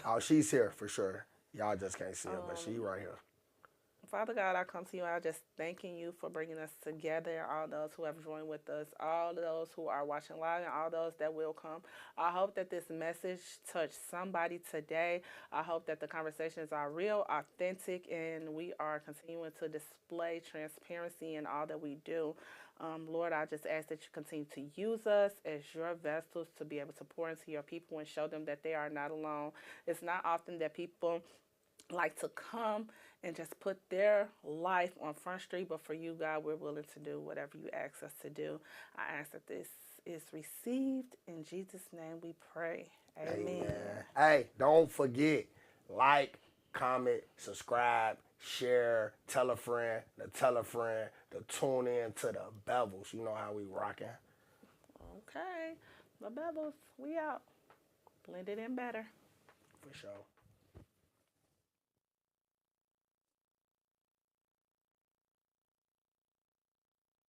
Oh, she's here for sure. Y'all just can't see her, but she right here. Father God, I come to you. I just thanking you for bringing us together, all those who have joined with us, all those who are watching live, and all those that will come. I hope that this message touched somebody today. I hope that the conversations are real, authentic, and we are continuing to display transparency in all that we do. Lord, I just ask that you continue to use us as your vessels to be able to pour into your people and show them that they are not alone. It's not often that people like to come and just put their life on Front Street, but for you, God, we're willing to do whatever you ask us to do. I ask that this is received. In Jesus' name we pray. Amen. Hey, don't forget, like, comment, subscribe, share, tell a friend, to tune in to the Bevils. You know how we rocking. Okay. The Bevils, we out. Blended in better. For sure.